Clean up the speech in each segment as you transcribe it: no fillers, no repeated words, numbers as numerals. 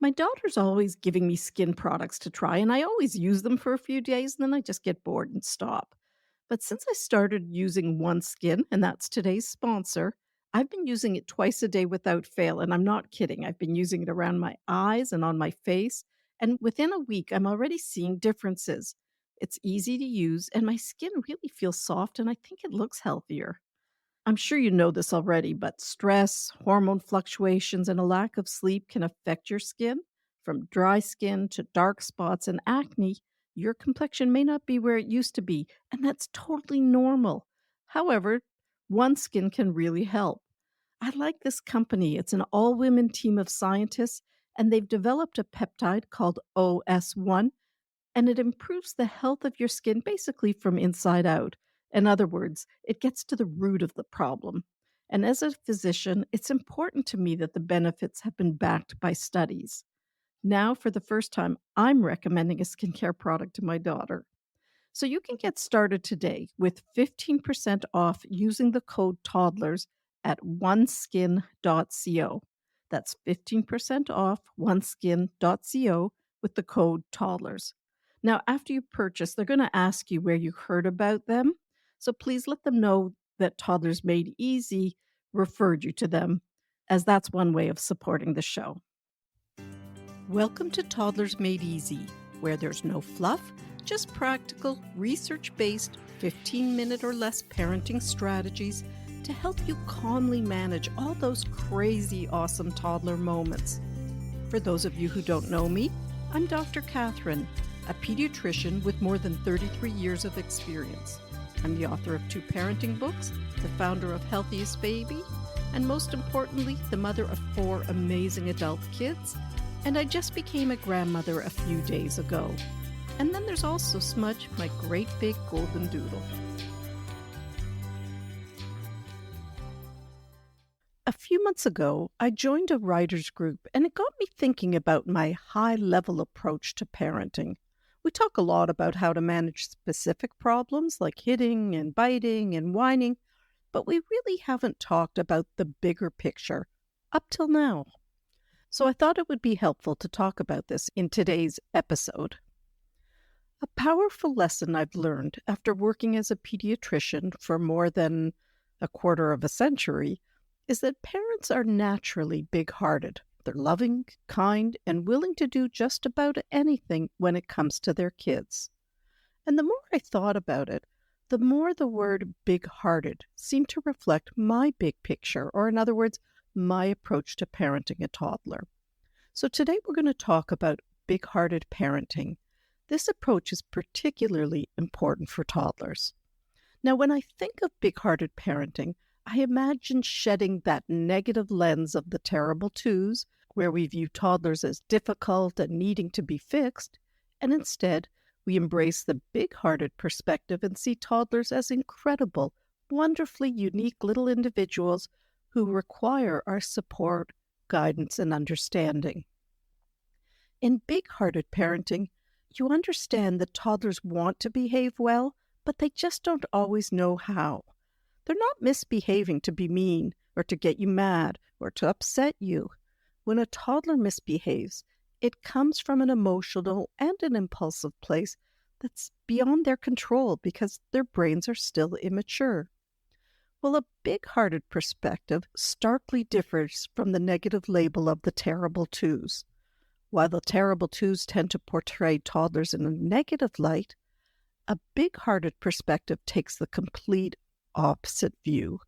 My daughter's always giving me skin products to try, and I always use them for a few days and then I just get bored and stop. But since I started using OneSkin, and that's today's sponsor, I've been using it twice a day without fail. And I'm not kidding. I've been using it around my eyes and on my face. And within a week, I'm already seeing differences. It's easy to use, and my skin really feels soft, and I think it looks healthier. I'm sure you know this already, but stress, hormone fluctuations, and a lack of sleep can affect your skin. From dry skin to dark spots and acne, your complexion may not be where it used to be, and that's totally normal. However, one skin can really help. I like this company. It's an all women team of scientists, and they've developed a peptide called OS1, and it improves the health of your skin basically from inside out. In other words, it gets to the root of the problem. And as a physician, it's important to me that the benefits have been backed by studies. Now, for the first time, I'm recommending a skincare product to my daughter. So you can get started today with 15% off using the code Toddlers at oneskin.co. That's 15% off oneskin.co with the code Toddlers. Now, after you purchase, they're going to ask you where you heard about them. So please let them know that Toddlers Made Easy referred you to them, as that's one way of supporting the show. Welcome to Toddlers Made Easy, where there's no fluff, just practical, research based, 15-minute or less parenting strategies to help you calmly manage all those crazy, awesome toddler moments. For those of you who don't know me, I'm Dr. Catherine, a pediatrician with more than 33 years of experience. I'm the author of 2 parenting books, the founder of Healthiest Baby, and most importantly, the mother of 4 amazing adult kids. And I just became a grandmother a few days ago. And then there's also Smudge, my great big golden doodle. A few months ago, I joined a writers group, and it got me thinking about my high-level approach to parenting. We talk a lot about how to manage specific problems like hitting and biting and whining, but we really haven't talked about the bigger picture up till now. So I thought it would be helpful to talk about this in today's episode. A powerful lesson I've learned after working as a pediatrician for more than a quarter of a century is that parents are naturally big-hearted. They're loving, kind, and willing to do just about anything when it comes to their kids. And the more I thought about it, the more the word big-hearted seemed to reflect my big picture, or in other words, my approach to parenting a toddler. So today we're going to talk about big-hearted parenting. This approach is particularly important for toddlers. Now, when I think of big-hearted parenting, I imagine shedding that negative lens of the terrible twos, where we view toddlers as difficult and needing to be fixed, and instead we embrace the big-hearted perspective and see toddlers as incredible, wonderfully unique little individuals who require our support, guidance, and understanding. In big-hearted parenting, you understand that toddlers want to behave well, but they just don't always know how. They're not misbehaving to be mean or to get you mad or to upset you. When a toddler misbehaves, it comes from an emotional and an impulsive place that's beyond their control because their brains are still immature. Well, a big-hearted perspective starkly differs from the negative label of the terrible twos. While the terrible twos tend to portray toddlers in a negative light, a big-hearted perspective takes the complete opposite view.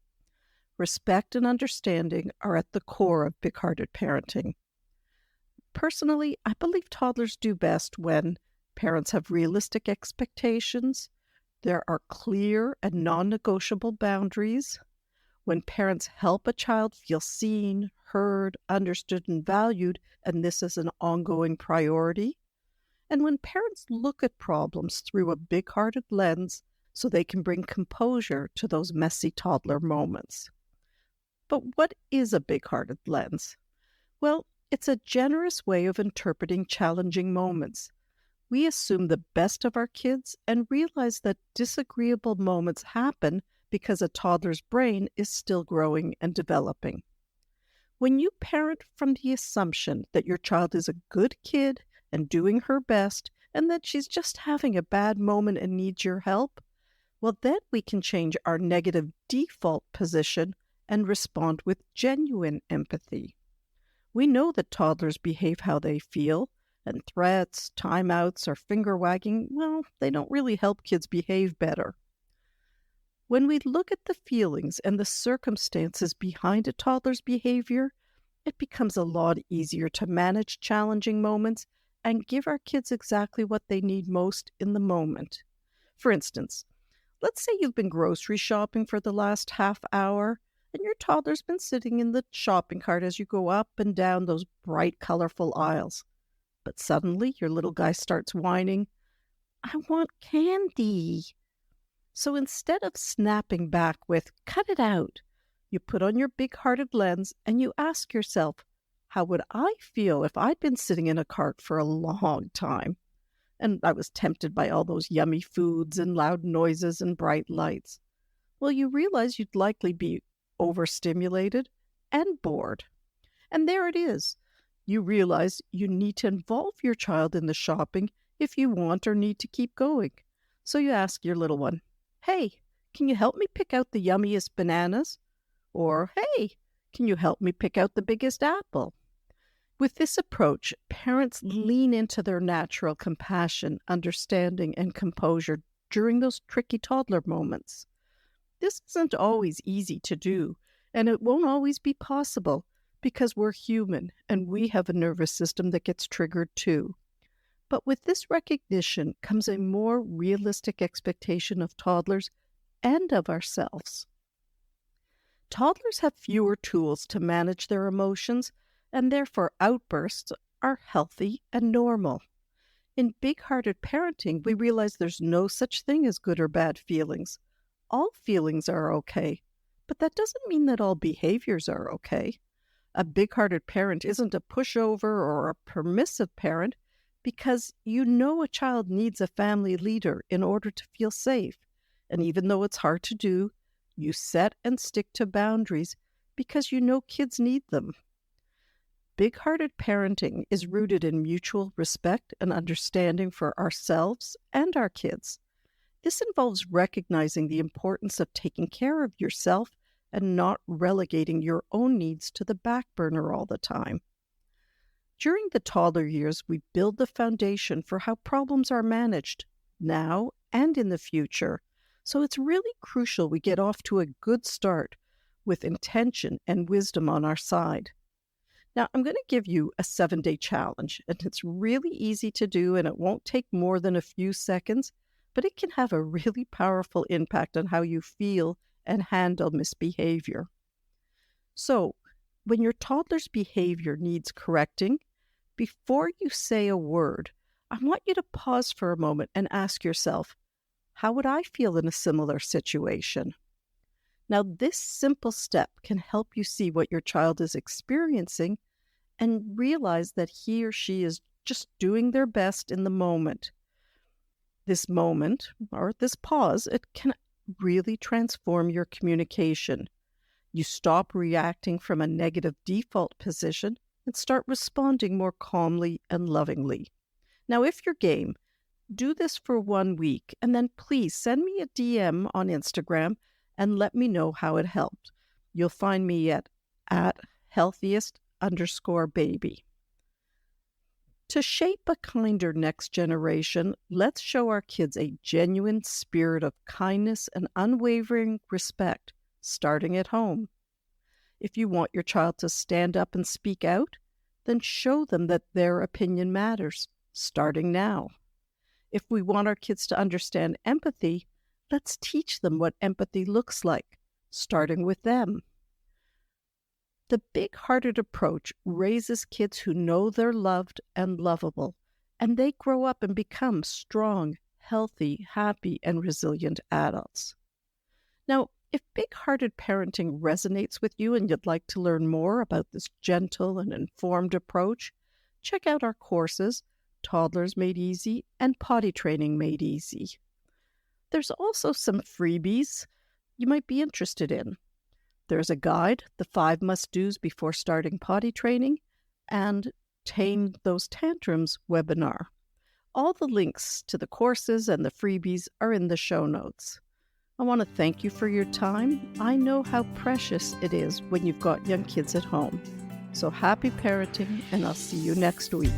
Respect and understanding are at the core of big-hearted parenting. Personally, I believe toddlers do best when parents have realistic expectations, there are clear and non-negotiable boundaries, when parents help a child feel seen, heard, understood, and valued, and this is an ongoing priority, and when parents look at problems through a big-hearted lens so they can bring composure to those messy toddler moments. But what is a big-hearted lens? Well, it's a generous way of interpreting challenging moments. We assume the best of our kids and realize that disagreeable moments happen because a toddler's brain is still growing and developing. When you parent from the assumption that your child is a good kid and doing her best, and that she's just having a bad moment and needs your help, well, then we can change our negative default position and respond with genuine empathy. We know that toddlers behave how they feel, and threats, timeouts, or finger wagging, well, they don't really help kids behave better. When we look at the feelings and the circumstances behind a toddler's behavior, it becomes a lot easier to manage challenging moments and give our kids exactly what they need most in the moment. For instance, let's say you've been grocery shopping for the last half hour, and your toddler's been sitting in the shopping cart as you go up and down those bright, colorful aisles. But suddenly your little guy starts whining, "I want candy." So instead of snapping back with, "Cut it out," you put on your big-hearted lens and you ask yourself, how would I feel if I'd been sitting in a cart for a long time and I was tempted by all those yummy foods and loud noises and bright lights? Well, you realize you'd likely be overstimulated and bored. And there it is. You realize you need to involve your child in the shopping if you want or need to keep going. So you ask your little one, "Hey, can you help me pick out the yummiest bananas?" Or, "Hey, can you help me pick out the biggest apple?" With this approach, parents lean into their natural compassion, understanding, and composure during those tricky toddler moments. This isn't always easy to do, and it won't always be possible because we're human and we have a nervous system that gets triggered too. But with this recognition comes a more realistic expectation of toddlers and of ourselves. Toddlers have fewer tools to manage their emotions, and therefore outbursts are healthy and normal. In big-hearted parenting, we realize there's no such thing as good or bad feelings. All feelings are okay, but that doesn't mean that all behaviors are okay. A big-hearted parent isn't a pushover or a permissive parent because you know a child needs a family leader in order to feel safe. And even though it's hard to do, you set and stick to boundaries because you know kids need them. Big-hearted parenting is rooted in mutual respect and understanding for ourselves and our kids. This involves recognizing the importance of taking care of yourself and not relegating your own needs to the back burner all the time. During the toddler years, we build the foundation for how problems are managed now and in the future. So it's really crucial we get off to a good start with intention and wisdom on our side. Now, I'm going to give you a 7-day challenge, and it's really easy to do, and it won't take more than a few seconds, but it can have a really powerful impact on how you feel and handle misbehavior. So, when your toddler's behavior needs correcting, before you say a word, I want you to pause for a moment and ask yourself, how would I feel in a similar situation? Now, this simple step can help you see what your child is experiencing and realize that he or she is just doing their best in the moment. This moment, or this pause, it can really transform your communication. You stop reacting from a negative default position and start responding more calmly and lovingly. Now, if you're game, do this for 1 week, and then please send me a DM on Instagram and let me know how it helped. You'll find me at healthiest_baby. To shape a kinder next generation, let's show our kids a genuine spirit of kindness and unwavering respect, starting at home. If you want your child to stand up and speak out, then show them that their opinion matters, starting now. If we want our kids to understand empathy, let's teach them what empathy looks like, starting with them. The big-hearted approach raises kids who know they're loved and lovable, and they grow up and become strong, healthy, happy, and resilient adults. Now, if big-hearted parenting resonates with you and you'd like to learn more about this gentle and informed approach, check out our courses, Toddlers Made Easy and Potty Training Made Easy. There's also some freebies you might be interested in. There's a guide, The 5 Must-Dos Before Starting Potty Training, and Tame Those Tantrums webinar. All the links to the courses and the freebies are in the show notes. I want to thank you for your time. I know how precious it is when you've got young kids at home. So happy parenting, and I'll see you next week.